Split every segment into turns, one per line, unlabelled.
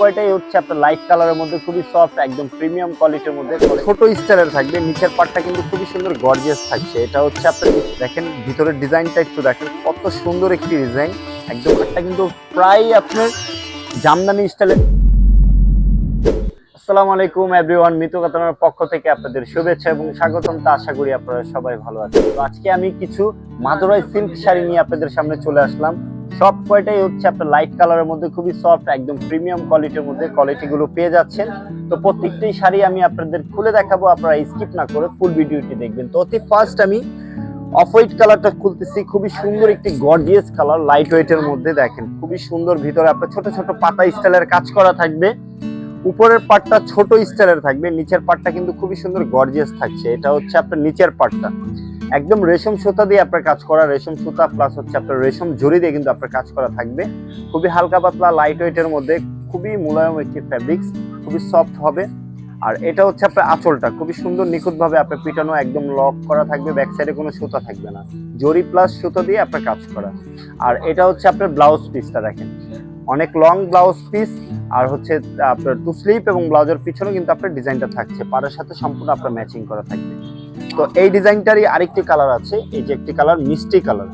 কয়টাই হচ্ছে আপনার লাইট কালারের মধ্যে খুবই সফট, একদম প্রিমিয়াম কোয়ালিটির মধ্যে ছোট স্টাইলের থাকবে। নিচের পার্টটা কিন্তু খুবই সুন্দর গর্জিয়াস থাকছে। এটা হচ্ছে আপনার দেখেন ভিতরের ডিজাইনটা একটু দেখেন, কত সুন্দর একটি ডিজাইন। একদম একটা কিন্তু প্রায় আপনার জামদানি স্টাইলের। আসসালামু আলাইকুম এভরিওয়ান, মিতু কাতানার পক্ষ থেকে আপনাদের শুভেচ্ছা এবং স্বাগতম। তা আশা করি আপনারা সবাই ভালো আছেন। তো আজকে আমি কিছু মাদুরাই সিল্ক শাড়ি নিয়ে আপনাদের সামনে চলে আসলাম। সব কয়টাই হচ্ছে আপনার লাইট কালারের মধ্যে খুবই সফট, একদম প্রিমিয়াম কোয়ালিটির মধ্যে কোয়ালিটিগুলো পেয়ে যাচ্ছেন। তো প্রত্যেকটি শাড়ি আমি আপনাদের খুলে দেখাবো, আপনারা স্কিপ না করে ফুল ভিডিওটি দেখবেন। তো অতি ফার্স্ট আমি অফ হোয়াইট কালারটা খুলতেছি। খুবই সুন্দর একটি গর্জিয়াস কালার, লাইট ওয়েটের মধ্যে দেখেন খুবই সুন্দর। ভিতরে আপনার ছোট ছোট পাতা স্টাইলের কাজ করা থাকবে। উপরের পার্টটা ছোট স্টাইলের থাকবে, নিচের পার্টটা কিন্তু খুবই সুন্দর গর্জিয়াস থাকছে। এটা হচ্ছে আপনার নিচের পার্টটা একদম রেশম সুতা দিয়ে আপনার কাজ করা, রেশম সুতা প্লাস হচ্ছে আপনার রেশম জড়ি দিয়ে কিন্তু আপনার কাজ করা থাকবে। খুবই হালকা পাতলা লাইট ওয়েটের মধ্যে খুবই মোলায়েম একটি ফ্যাব্রিক্স, খুবই সফট হবে। আর এটা হচ্ছে আপনার আঁচলটা খুবই সুন্দর নিখুঁত ভাবে আপনার পিটানো, একদম লক করা থাকবে। ব্যাক সাইডে কোনো সুতা থাকবে না, জড়ি প্লাস সুতো দিয়ে আপনার কাজ করা। আর এটা হচ্ছে আপনার ব্লাউজ পিসটা দেখেন, অনেক লং ব্লাউজ পিস। আর হচ্ছে আপনার টু স্লিপ এবং ব্লাউজের পিছনে কিন্তু আপনার ডিজাইনটা থাকছে, পাড়ের সাথে সম্পূর্ণ আপনার ম্যাচিং করা থাকবে। তো এই ডিজাইনটারই আরেকটি কালার আছে, এই যে একটি কালার মিষ্টি কালার,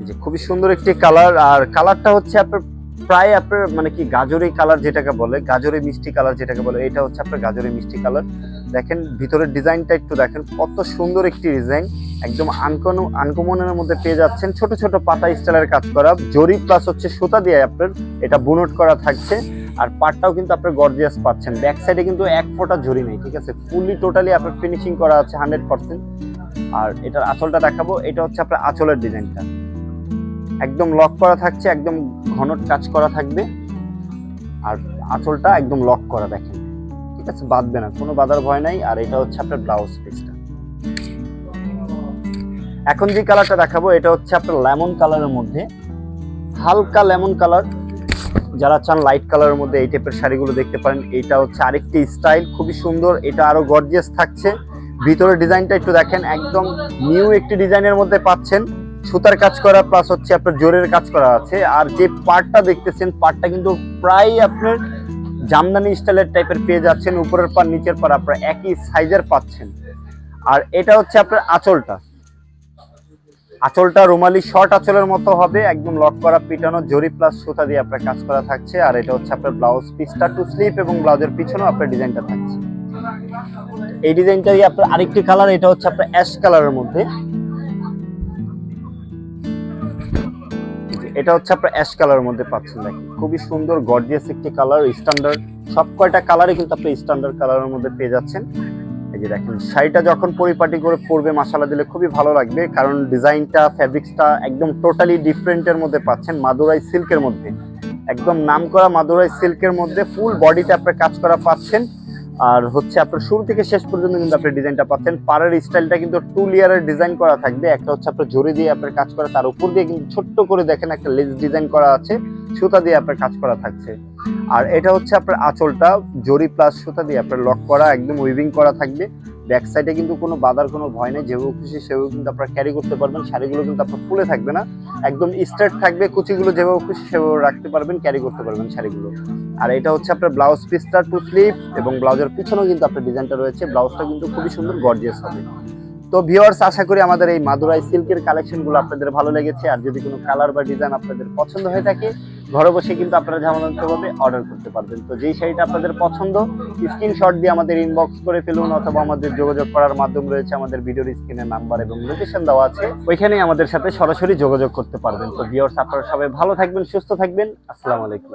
যে খুবই সুন্দর একটি কালার। আর কালারটা হচ্ছে আপনার প্রায় আপনার মানে কি গাজরি কালার যেটাকে বলে, গাজরি মিষ্টি কালার যেটাকে বলে, এটা হচ্ছে আপনার গাজরি মিষ্টি কালার। দেখেন ভিতরের ডিজাইনটা একটু দেখেন, কত সুন্দর একটি ডিজাইন, একদম আনকমনের মধ্যে পেয়ে যাচ্ছেন। ছোট ছোট পাতা স্টাইলের কাজ করা, জরি প্লাস হচ্ছে সুতা দিয়ে আপনার এটা বুনট করা থাকছে। আর পাটটাও কিন্তু আপনার গর্জিয়াস পাচ্ছেন। ব্যাক সাইডে কিন্তু এক ফোঁটা জরি নেই, ঠিক আছে, ফুললি টোটালি আপনার ফিনিশিং করা আছে 100%। আর এটার আঁচলটা দেখাবো, এটা হচ্ছে আপনার আঁচলের ডিজাইনটা একদম লক করা থাকছে, একদম ঘন কাজ করা থাকবে। আর আঁচলটা একদম লক করা দেখেন, ঠিক আছে, বাঁধবে না, কোনো বাঁধার ভয় নাই। আর এটা হচ্ছে আপনার ব্লাউজ পিসটা। এখন যে কালারটা দেখাবো এটা হচ্ছে আপনার লেমন কালারের মধ্যে, হালকা লেমন কালার। যারা চান লাইট কালারের মধ্যে এই টাইপের শাড়িগুলো দেখতে পারেন। এটা হচ্ছে আরেকটি স্টাইল, খুবই সুন্দর, এটা আরো গর্জিয়াস থাকছে। ভিতরের ডিজাইনটা একটু দেখেন, একদম নিউ একটি ডিজাইনের মধ্যে পাচ্ছেন। সুতার কাজ করা প্লাস হচ্ছে আপনার জোরের কাজ করা আছে। আর যে পার্টটা দেখতেছেন, পার্টটা কিন্তু প্রায় আপনার জামদানি স্টাইলের টাইপের পেয়ে যাচ্ছেন। উপরের পার নিচের পার আপনার একই সাইজের পাচ্ছেন। আর এটা হচ্ছে আপনার আঁচলটা, আঁচলটা রুমালি শর্ট আঁচলের মতো হবে, একদম লক করা পিটানো, জরি প্লাস সুতা দিয়ে আপনার কাজ করা থাকছে। আর এটা হচ্ছে আপনার ব্লাউজ পিসটা, টু স্লিপ এবং ব্লাউজের পিছনেও আপনার ডিজাইনটা থাকছে। এই ডিজাইনটাই আপনার আরেকটি কালার, এটা হচ্ছে আপনার অ্যাশ কালারের মধ্যে, এটা হচ্ছে আপনার অ্যাশ কালারের মধ্যে পাচ্ছেন। দেখেন খুবই সুন্দর গর্জিয়াস একটি কালার, স্ট্যান্ডার্ড সব কয়টা কালারই কিন্তু আপনি স্ট্যান্ডার্ড কালারের মধ্যে পেয়ে যাচ্ছেন। এই যে দেখেন শাড়িটা যখন পরিপাটি করে পরবে মাশাআল্লাহ দিলে খুবই ভালো লাগবে, কারণ ডিজাইনটা ফ্যাব্রিক্সটা একদম টোটালি ডিফারেন্টের মধ্যে পাচ্ছেন। মাদুরাই সিল্কের মধ্যে, একদম নামকরা মাদুরাই সিল্কের মধ্যে ফুল বডিতে আপনার কাজ করা পাচ্ছেন। আর হচ্ছে আপনার শুরু থেকে শেষ পর্যন্ত কিন্তু আপনি ডিজাইনটা পাচ্ছেন। পাড়ের স্টাইলটা কিন্তু 2 লেয়ারের ডিজাইন করা থাকবে। একটা হচ্ছে আপনার জরি দিয়ে আপনার কাজ করা, তার উপর দিয়ে কিন্তু ছোট্ট করে দেখেন একটা লেস ডিজাইন করা আছে, সুতা দিয়ে আপনার কাজ করা থাকছে। আর এটা হচ্ছে আপনার আঁচলটা জরি প্লাস সুতা দিয়ে আপনার লক করা, একদম উইভিং করা থাকবে। ব্যাক সাইডে কিন্তু কোনো বাধার কোনো ভয় নেই, যেভাবে খুশি সেভাবে কিন্তু আপনারা ক্যারি করতে পারবেন। শাড়িগুলো কিন্তু আপনার ফুলে থাকবে না, একদম স্ট্রেট থাকবে। কুচিগুলো যেভাবে খুশি সেভাবে রাখতে পারবেন, ক্যারি করতে পারবেন শাড়িগুলো। আর এটা হচ্ছে আপনার ব্লাউজ পিসটা, টু স্লিপ এবং ব্লাউজের পিছনেও কিন্তু আপনার ডিজাইনটা রয়েছে। ব্লাউজটা কিন্তু খুবই সুন্দর গর্জিয়াস হবে। তো ভিউয়ার্স, আশা করি আমাদের এই মাদুরাই সিল্কের কালেকশনগুলো আপনাদের ভালো লেগেছে। আর যদি কোনো কালার বা ডিজাইন আপনাদের পছন্দ হয়ে থাকে, ঘরে বসে কিন্তু আপনারা ঝামেলামুক্তভাবে অর্ডার করতে পারবেন। তো যেই শাড়িটা আপনাদের পছন্দ, স্ক্রিনশট দিয়ে আমাদের ইনবক্স করে ফেলুন, অথবা আমাদের যোগাযোগ করার মাধ্যম রয়েছে, আমাদের ভিডিওর স্ক্রিনের নাম্বার এবং লোকেশন দেওয়া আছে, ওইখানেই আমাদের সাথে সরাসরি যোগাযোগ করতে পারবেন। তো ভিউয়ার্স, আপনারা সবাই ভালো থাকবেন, সুস্থ থাকবেন। আসসালামু আলাইকুম।